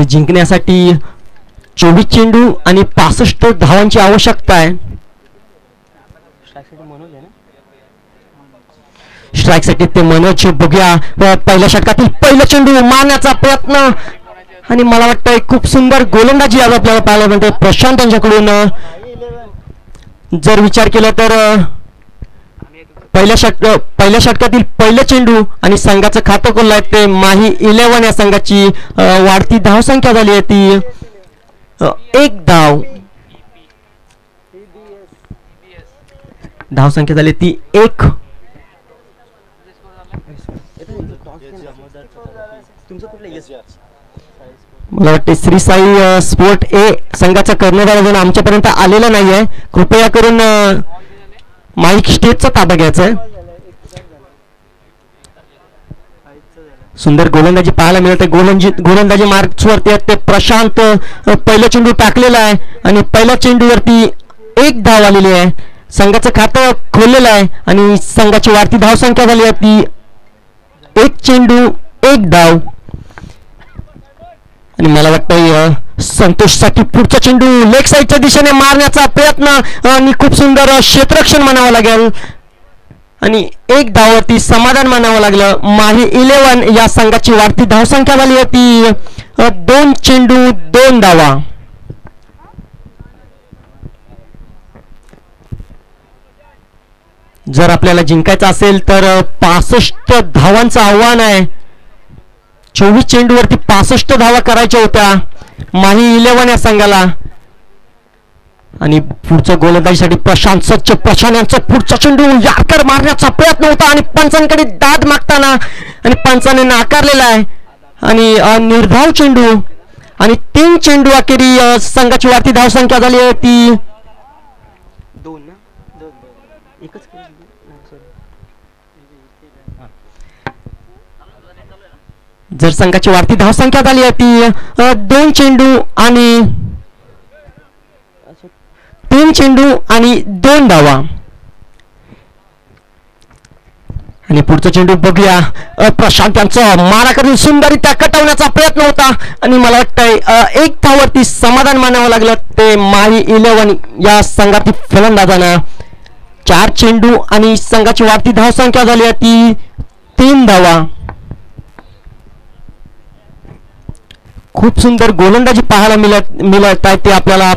जिंकण्यासाठी 24 चेंडू आणि 65 धावांची आवश्यकता आहे. स्ट्राइक साठी ते मनोज. बघूया पहिल्या षटकातील पहिला चेंडू मारण्याचा प्रयत्न आणि मला वाटतंय खूप सुंदर गोलंदाजी आज आपल्याला पाहायला मिळते प्रशांत यांच्याकडून. जर विचार केला तर पहिल्या षटकातील पहिला चेंडू आणि संघाचं खातं खोललंय ते माही 11 या संघाची वाढती धावसंख्या झाली आहे ती 1 धाव. धावसंख्या झाली ती 1. मला वाटते श्री साई स्पोर्ट ए संघाचा कर्णधार अजून आमच्यापर्यंत आलेला नाहीये. कृपया करून माईक स्टेजचा ताबा घ्यायचा आहे. सुंदर गोलंदाजी पाहायला मिळते. गोलंदाजी मार्क्सवरती ते प्रशांत पहिला चेंडू टाकलेला आहे आणि पहिल्या चेंडूवरती 1 धाव आलेली आहे. संघाचं खातं खोललेलं आहे आणि संघाची वाढती धावसंख्या झाली आहे ती 1 चेंडू 1 धाव. आणि मला वाटतं संतोषसाठी पुढचा चेंडू लेग साईडच्या दिशेने मारण्याचा प्रयत्न आणि खूप सुंदर क्षेत्ररक्षण म्हणावं लागेल आणि 1 धावावरती समाधान मानावं लागलं. माही 11 या संघाची वाढती धावसंख्या झाली आहे ती 2 चेंडू 2 धावा. जर आपल्याला जिंकायचं असेल तर 65 धावांचं आव्हान आहे. 24 चेंडूवरती 65 धावा करायच्या होत्या माही 11 या संघाला. आणि पुढच्या गोलंदाजीसाठी प्रशांत सच्च. प्रशांत यांचा पुढचा चेंडू यार्कर मारण्याचा प्रयत्न होता आणि पंचांकडे दाद मागताना आणि पंचाने नाकारलेला आहे आणि निर्धाव चेंडू आणि 3 चेंडू अखेरी संघाची वाढती धावसंख्या झाली आहे ती 2. जर संघाची वाढती धावसंख्या झाली आहे ती 2 चेंडू आणि 3 चेंडू आणि 2 धावा. आणि पुढचा चेंडू बघूया. प्रशांत यांचा मारा करून सुंदररित्या कटवण्याचा प्रयत्न होता आणि मला वाटतंय 1 धावावरती समाधान मानावं लागलं ते माही 11 या संघातील फलंदाजांना. 4 चेंडू आणि संघाची वाढती धावसंख्या झाली आहे ती 3 धावा. खूप सुंदर गोलंदाजी पाहायला मिळत आहे ते आपल्याला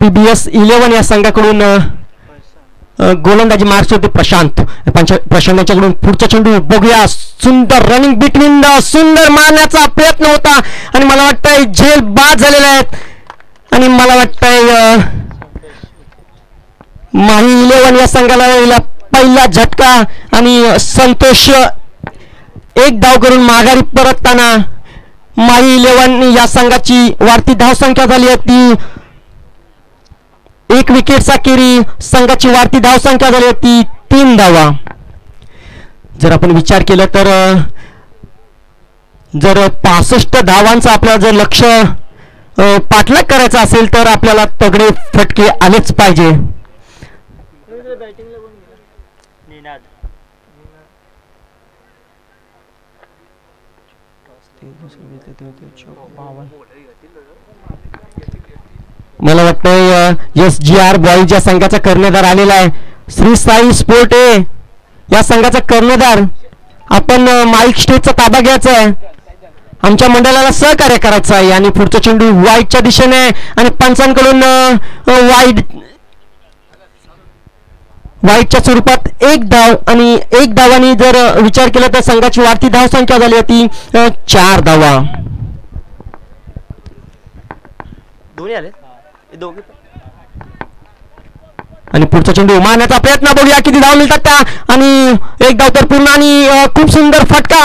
PBS 11 या संघाकडून. गोलंदाजी मार्क्स होते प्रशांत यांच्याकडून. पुढचा चेंडू बघूया. सुंदर रनिंग बिटवीन सुंदर मारण्याचा प्रयत्न होता आणि मला वाटतंय झेल बाद झालेले आहेत आणि मला वाटतंय माही 11 या संघाला पहिला झटका आणि संतोष 1 धाव करून माघारी परतताना माही 11 या संघाची वाढती धावसंख्या झाली आहे ती 1 विकेटचा केरी संघाची वाढती धावसंख्या झाली आहे ती 3 धावा. जर आपण विचार केला तर जर 65 धावांचा आपल्याला जर लक्ष पाठलाग करायचा असेल तर आपल्याला तगडे फटके आलेच पाहिजे. मला वाटतं SGR बॉईज या संघाचा कर्णधार आलेला आहे. श्री साई स्पोर्ट ए या संघाचा कर्णधार. आपण माईक स्टेजचा ताबा घ्यायचा आहे. आमच्या मंडळाला सहकार्य करायचं आहे. आणि पुढचा चेंडू वाईडच्या दिशेने आणि पंचांकडून वाईडच्या स्वरूपात 1 धाव आणि 1 धावांनी जर विचार केला तर संघाची वाढती धावसंख्या झाली होती 4 धावा. आणि पुढचा चेंडू मारण्याचा प्रयत्न बघूया किती धाव मिळतात त्या आणि 1 धाव तर पूर्ण आणि खूप सुंदर फटका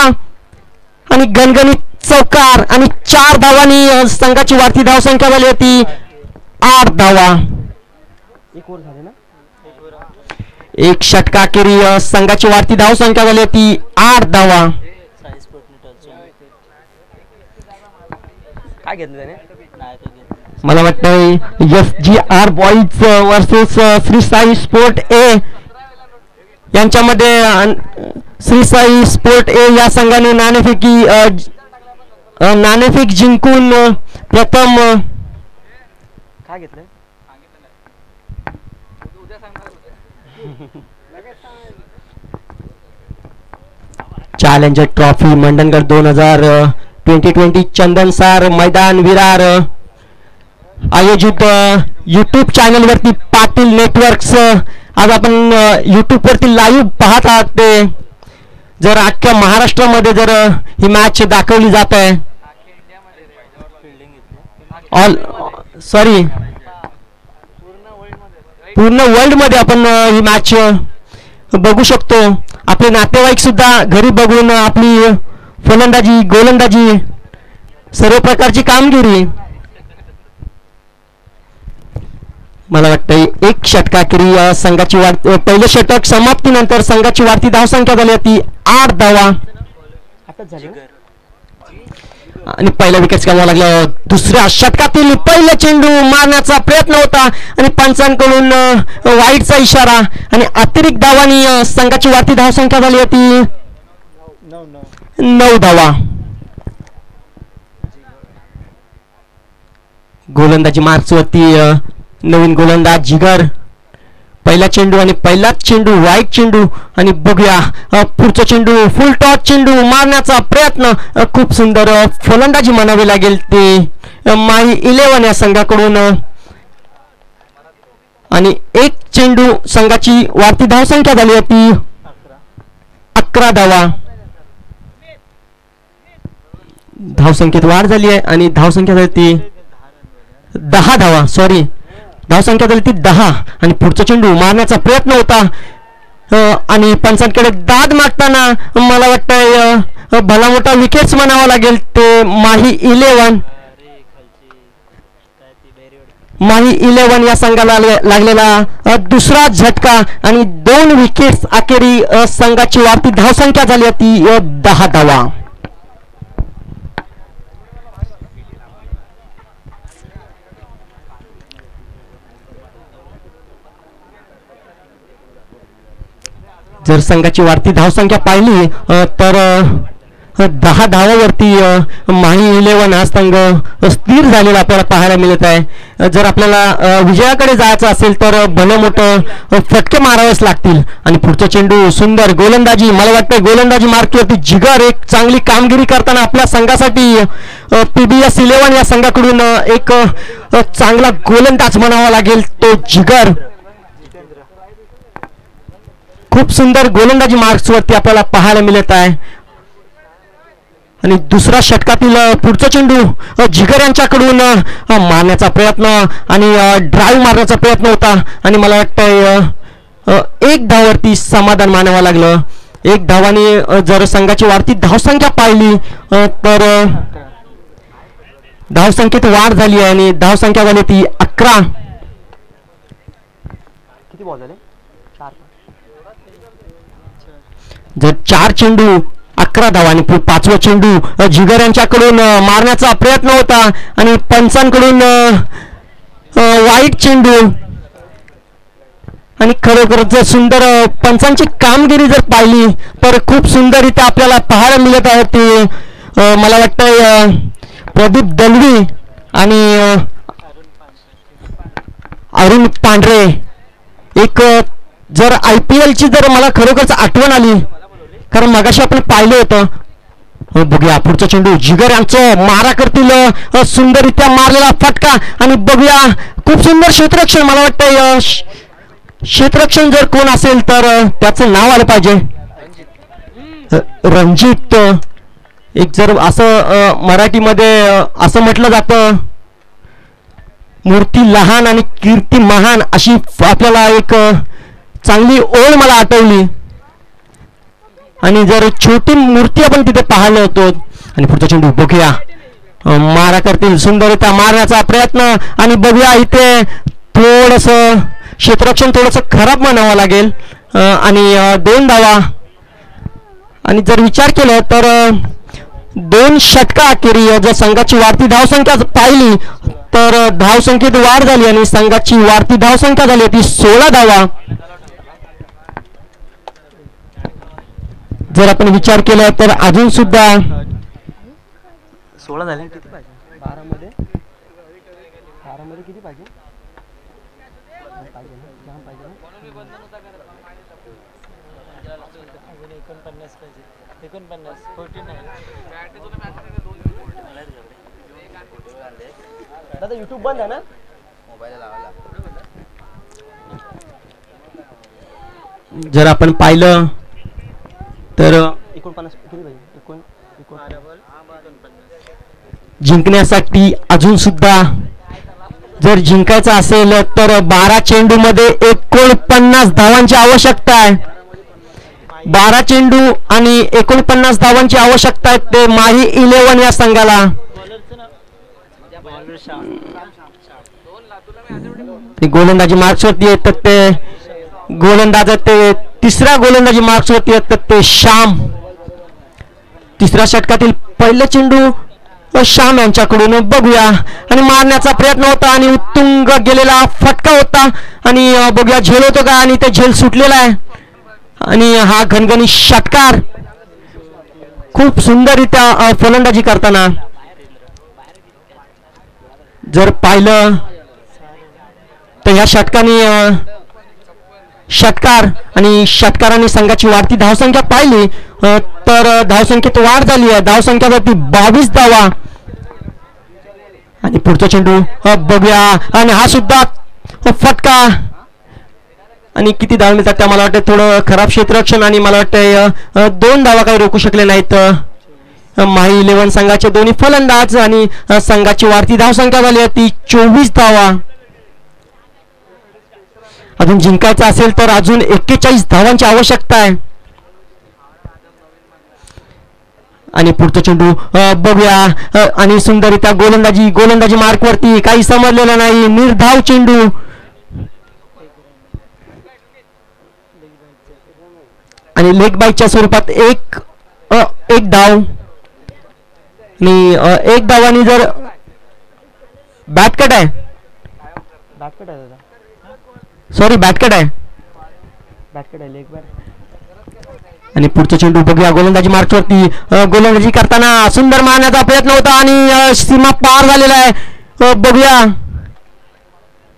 आणि गणगणित चौकार आणि 4 धावांनी संघाची वाढती धावसंख्या झाली होती 8 धावा. 1 षटकाखेरी संघाची वाढती धावसंख्या झाली होती 8 धावा. काय घेतलं त्याने मला वाटतं SGR boys versus Shri Sai sport ए यांच्यामध्ये श्री साई स्पोर्ट ए या संघाने नाणेफेक जिंकून प्रथम काय घेतलं चॅलेंजर ट्रॉफी मंडणगड 2020 चंदनसार मैदान विरार आयोजित यूट्यूब चॅनल वरती पाटील नेटवर्क्स आज आपण यूट्यूब वरती लाईव्ह पाहत आहात ते जर अख्ख्या महाराष्ट्रामध्ये जर ही मॅच दाखवली जात आहे पूर्ण वर्ल्ड मध्ये आपण ही मॅच बघू शकतो आपले नातेवाईक सुद्धा घरी बघून आपली फलंदाजी गोलंदाजी सर्व प्रकारची कामगिरी मला वाटतं एक षटकाखेरी संघाची पहिले षटक समाप्तीनंतर संघाची वाढती धावसंख्या झाली होती 8 धावा आणि पहिला विकेट गमावा लागला दुसऱ्या षटकातील पहिला चेंडू मारण्याचा प्रयत्न होता आणि पंचांकडून वाईटचा इशारा आणि अतिरिक्त धावांनी संघाची वाढती धावसंख्या झाली होती 9 धावा गोलंदाजी मार्क्सवरती नवीन गोलंदाज जिगर पहिला चेंडू आणि पहिलाच चेंडू वाईट चेंडू आणि बघूया पुढचा चेंडू फुल टॉस चेंडू मारण्याचा प्रयत्न खूप सुंदर फलंदाजी म्हणावी लागेल ते माही 11 या संघाकडून आणि एक चेंडू संघाची वाढती धावसंख्या झाली होती 11 धावा धावसंख्येत वाढ झाली आहे आणि धावसंख्या झाली ती 10 धावा धावसंख्या झाली ती 10 आणि पुढचा चेंडू मारण्याचा प्रयत्न होता आणि पंचांकडे दाद मागताना मला वाटतं भला मोठा विकेट्स म्हणावा लागेल ते माही 11 या संघाला लागलेला दुसरा झटका आणि 2 विकेट्स अखेरी संघाची वाढती धावसंख्या झाली होती 10 धावा जर संघाची वाढती धावसंख्या पाहिली तर 10 धावावरती माही 11 हा संघ स्थिर झालेला आपल्याला पाहायला मिळत आहे जर आपल्याला विजयाकडे जायचं असेल तर भलं मोठं फटके मारावेच लागतील आणि पुढचा चेंडू सुंदर गोलंदाजी मला वाटतं गोलंदाजी मार्कवरती जिगर एक चांगली कामगिरी करताना आपल्या संघासाठी PBS 11 या संघाकडून एक चांगला गोलंदाज म्हणावा लागेल तो जिगर खूप सुंदर गोलंदाजी मार्क्सवरती आपल्याला पाहायला मिळत आहे आणि दुसऱ्या षटकातील पुढचा चेंडू जिगर यांच्याकडून मारण्याचा प्रयत्न आणि ड्राईव्ह मारण्याचा प्रयत्न होता आणि मला वाटतं 1 धावावरती समाधान मानावं लागलं 1 धावाने जर संघाची वाढती धावसंख्या पाहिली तर धावसंख्येत वाढ झाली आहे आणि धावसंख्या झाली ती 11 किती बॉल झाले जर 4 चेंडू 11 धावा आणि 5वा चेंडू जिगर यांच्याकडून मारण्याचा प्रयत्न होता आणि पंचांकडून वाईट चेंडू आणि खरोखर जर सुंदर पंचांची कामगिरी जर पाहिली तर खूप सुंदररित्या आपल्याला पाहायला मिळत आहे ते मला वाटतं प्रदीप दलवी आणि अरुण पांढरे एक जर IPL ची जर मला खरोखरच आठवण आली कारण मगाशी आपण पाहिलं होतं बघूया पुढचा चेंडू जिगर यांचं मारा करतील सुंदररित्या मारलेला फटका आणि बघूया खूप सुंदर क्षेत्ररक्षण मला वाटतं क्षेत्ररक्षण जर कोण असेल तर त्याचं नाव आलं पाहिजे रणजित एक जर असं मराठीमध्ये असं म्हटलं जातं मूर्ती लहान आणि कीर्ती महान अशी आपल्याला एक चांगली ओळ मला आठवली आणि जर छोटी मूर्ती आपण तिथे पाहिलं होतो आणि पुढचा चेंडू बघूया मारा करतील सुंदररित्या मारण्याचा प्रयत्न आणि बघूया इथे थोडस क्षेत्ररक्षण थोडस खराब म्हणावं लागेल आणि 2 धावा आणि जर विचार केला तर 2 षटका अखेरी जर संघाची वाढती धावसंख्या पाहिली तर धावसंख्येत वाढ झाली आणि संघाची वाढती धावसंख्या झाली ती 16 धावा जर आपण विचार केला तर अजून सुद्धा 16 झाले किती पाहिजे 12 मध्ये किती पाहिजे जाम पाहिजे ना 49 14 दादा YouTube बंद आहे ना मोबाईल लावायला जर आपण पाहिलं तर 49 किती पाहिजे जिंकण्यासाठी अजून सुद्धा जर जिंकायचं असेल तर 12 चेंडू मध्ये 49 धावांची आवश्यकता आहे. 12 चेंडू आणि 49 धावांची आवश्यकता आहे ते माही 11 या संघाला. गोलंदाजी मार्क्सवरती येतात ते गोलंदाज ते तिसऱ्या गोलंदाजी मार्क्सवरती येतात ते श्याम. तिसऱ्या षटकातील पहिला चेंडू श्याम यांच्याकडून बघूया आणि मारण्याचा प्रयत्न होता आणि उत्तुंग गेलेला फटका होता आणि बघूया झेल होतो का आणि ते झेल सुटलेला आहे आणि हा घनघणी षटकार खूप सुंदररित्या फलंदाजी करताना जर पाहिलं तर ह्या षटकार आणि षटकारांनी संघाची वाढती धावसंख्या पाहिली तर धावसंख्येत वाढ झाली आहे. धावसंख्यावरती 22 धावा आणि पुढचा चेंडू बघूया आणि हा सुद्धा फटका आणि किती धावा मिळतात त्या मला वाटतं थोडं खराब क्षेत्ररक्षण आणि मला वाटतं 2 धावा काही रोखू शकले नाहीत माही 11 संघाचे दोन्ही फलंदाज आणि संघाची वाढती धावसंख्या झाली आहे ती 24 धावा. अजून जिंकायचं असेल तर अजून 41 धावांची आवश्यकता आहे आणि पुढचा चेंडू बघूया आणि सुंदररित्या गोलंदाजी मार्कवरती काही समजलेलं नाही. निर्धाव चेंडू आणि लेग बाईच्या स्वरूपात एक धाव आणि एक धावानी जर बॅटकट आहे सॉरी बॅटकट आहे लेग बाय आणि पुढचा चेंडू बघूया गोलंदाजी मार्क्सवरती गोलंदाजी करताना सुंदर मारण्याचा प्रयत्न होता आणि सीमा पार झालेला आहे. बघूया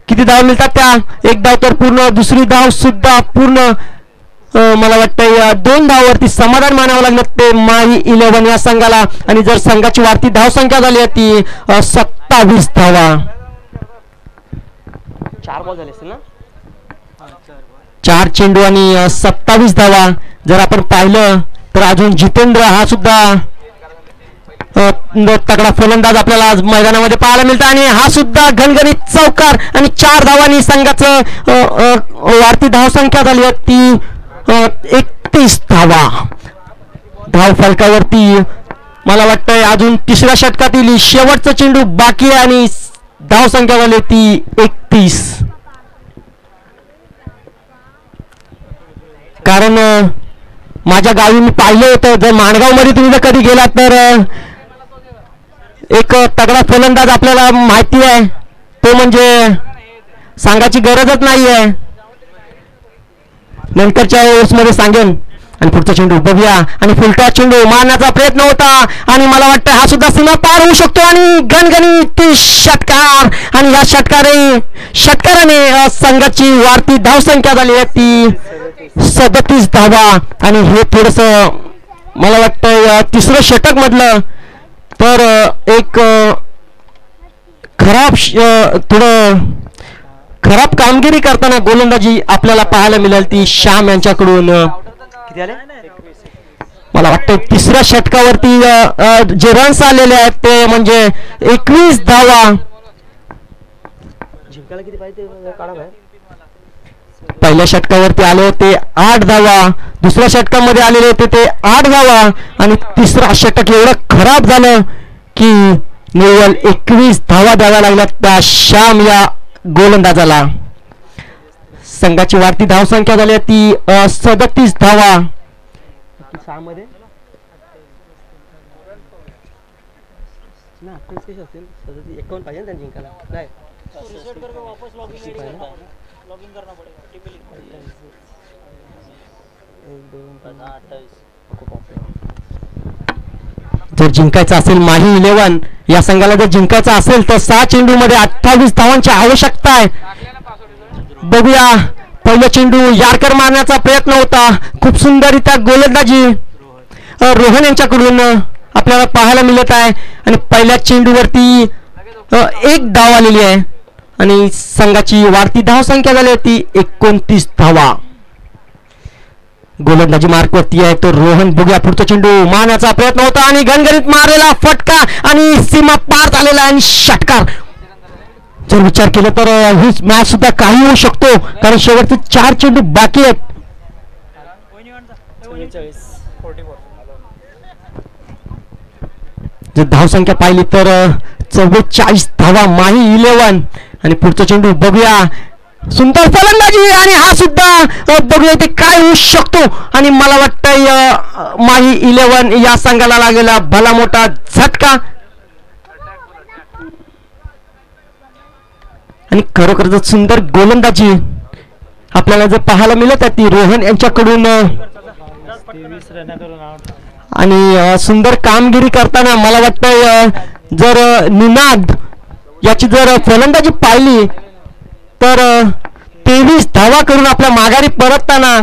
किती धाव मिळतात त्या. एक धाव तर पूर्ण दुसरी धाव सुद्धा पूर्ण मला वाटतं 2 धावावरती समाधान मानावं लागलं ते माही 11 या संघाला आणि जर संघाची वाढती धावसंख्या झाली आहे ती 27 धावा. 4 बॉल झाले असतील ना 4 चेंडू आणि 27 धावा. जर आपण पाहिलं तर अजून जितेंद्र हा सुद्धा तगडा फलंदाज आपल्याला आज मैदानामध्ये पाहायला मिळतो आणि हा सुद्धा घणघणीत चौकार आणि 4 धावांनी संघाचं वाढती धावसंख्या झाली आहे ती 31 धावा. धाव फलकावरती मला वाटतंय अजून तिसऱ्या षटकातील शेवटचा चेंडू बाकी आहे आणि धावसंख्या झाली ती 31. कारण माझ्या गावी मी पाहिलं होतं जर माणगाव मध्ये तुम्ही जर कधी गेलात तर एक तगडा फलंदाज आपल्याला माहिती आहे तो म्हणजे सांगायची गरजच नाही आहे नंतरच्या मध्ये सांगेन. आणि पुढचा चेंडू बघूया आणि फुलटा चेंडू मारण्याचा प्रयत्न होता आणि मला वाटतं हा सुद्धा सीमा पार होऊ शकतो आणि गणगणित षटकार आणि या षटकाराने संघाची वाढती धावसंख्या झाली आहे ती 37 धावा. आणि हे थोडस मला वाटतं तिसरं षटक मधलं तर एक खराब कामगिरी करताना गोलंदाजी आपल्याला पाहायला मिळेल ती श्याम यांच्याकडून. मला वाटतं तिसऱ्या षटकावरती जे रन्स आलेले आहेत ते म्हणजे 21 धावा. पहिल्या षटकावरती आले होते 8 धावा दुसऱ्या षटकामध्ये आलेले होते ते 8 धावा आणि तिसरा षटक एवढं खराब झालं की निव्वळ 21 धावा द्याव्या लागल्या त्या श्याम या गोलंदाजाला. संघाची वाढती धावसंख्या झाली ती 37 धावा. 6 मध्ये ना 28 असतील 51 पाहिजे त्यांनी जिंकायला नाही वापस लॉगिन करना पडेगा 1 2 3 28 जर जिंकायचं असेल माही 11 या संघाला जर जिंकायचं असेल तर 6 चेंडूमध्ये 28 धावांची आवश्यकता आहे. बघूया पहिला चेंडू यार्कर मारण्याचा प्रयत्न होता. खूप सुंदररित्या गोलंदाजी रोहन यांच्याकडून आपल्याला पाहायला मिळत आहे आणि पहिल्या चेंडूवरती 1 धाव आलेली आहे आणि संघाची वाढती धावसंख्या झाली होती 29 धावा. गोलंदाजी मार्कवरती आहे तो रोहन. बघूया पुढचा चेंडू मारण्याचा प्रयत्न होता आणि घनघणीत मारलेला फटका आणि सीमा पार झालेला आणि षटकार. जर विचार केला तर ही मॅच सुद्धा काही होऊ शकतो कारण शेवटचे 4 चेंडू बाकी आहेत. जर धावसंख्या पाहिली तर 44 धावा माही 11 आणि पुढचा चेंडू बघूया सुंदर फलंदाजी आणि हा सुद्धा बघूया ते काय होऊ शकतो आणि मला वाटतं माही 11 या संघाला लागलेला भला मोठा झटका आणि खरोखर जर सुंदर गोलंदाजी आपल्याला जर पाहायला मिळत आहे ती रोहन यांच्याकडून आणि सुंदर कामगिरी करताना मला वाटतं जर निनाद याची जर फलंदाजी पाहिली तर 23 धावा करून आपल्या माघारी परतताना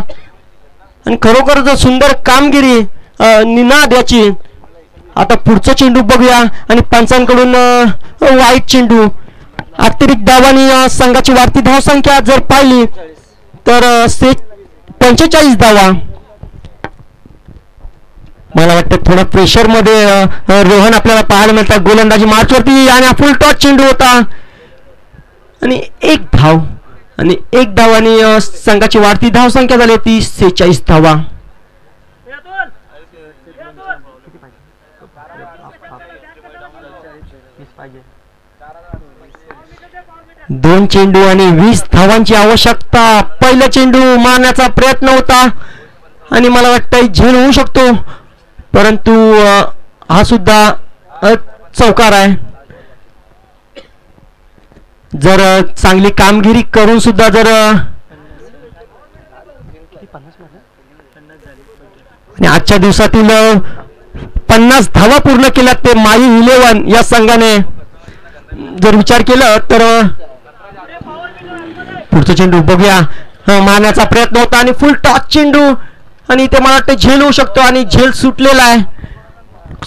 आणि खरोखर जर सुंदर कामगिरी निनाद याची. आता पुढचा चेंडू बघूया आणि पंचांकडून वाईट चेंडू. अतिरिक्त धावांनी संघाची वाढती धावसंख्या जर पाहिली तर 45 धावा. मला वाटतं थोडा प्रेशर मध्ये रोहन आपल्याला पाहायला मिळतात. गोलंदाजी मार्चवरती आणि फुल टॉस चेंडू होता आणि 1 धाव आणि 1 धावांनी संघाची वाढती धावसंख्या झाली ती 46 धावा. दोन चेंडू आणि 20 धावांची आवश्यकता. पहिला चेंडू मारण्याचा प्रयत्न होता आणि मला वाटतं झेल होऊ शकतो परंतु हा सुद्धा चौकार आहे. जर चांगली कामगिरी करून सुद्धा जर आणि आजच्या दिवसातील 50 धावा पूर्ण केल्या ते माही 11 या संघाने जर विचार केला तर पुढचा चेंडू बघूया मारण्याचा प्रयत्न होता आणि फुल टॉस चेंडू आणि ते मला वाटतं झेल होऊ शकतो आणि झेल सुटलेला आहे.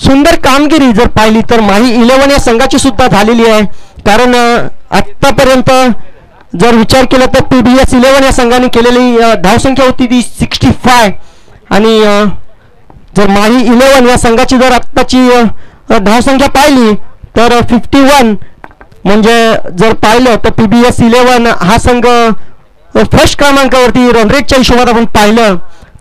सुंदर कामगिरी जर पाहिली तर माही 11 या संघाची सुद्धा झालेली आहे कारण आतापर्यंत जर विचार केला तर PBS 11 या संघाने केलेली धावसंख्या होती ती 65 आणि जर माही 11 या संघाची जर आत्ताची धावसंख्या पाहिली तर 51 म्हणजे जर पाहिलं तर PBS 11 हा संघ फर्स्ट क्रमांकावरती रन रेटच्या हिशोबात आपण पाहिलं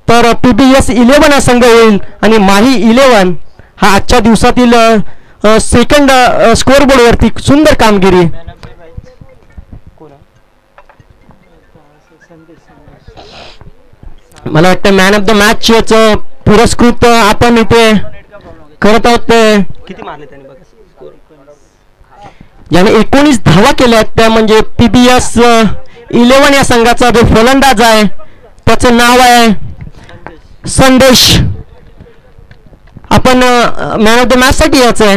तर PBS 11 हा संघ येईल आणि माही 11 हा आजच्या दिवसातील सेकंड स्कोअरबोर्डवरती सुंदर कामगिरी. मला वाटतं मॅन ऑफ द मॅच पुरस्कृत आपण इथे करत आहोत. किती मारले त्यांनी बघा स्कोर. ज्याने 19 धावा केल्या त्या म्हणजे PBS 11 या संघाचा जो फलंदाज आहे त्याचं नाव आहे संदेश. आपण मॅन ऑफ द मॅच साठी यायचं आहे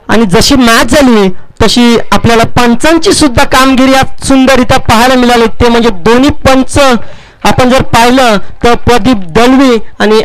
आणि जशी मॅच झाली तशी आपल्याला पंचांची सुद्धा कामगिरी सुंदररित्या पाहायला मिळाली. ते म्हणजे दोन्ही पंच आपण जर पाहिलं तर प्रदीप दलवी आणि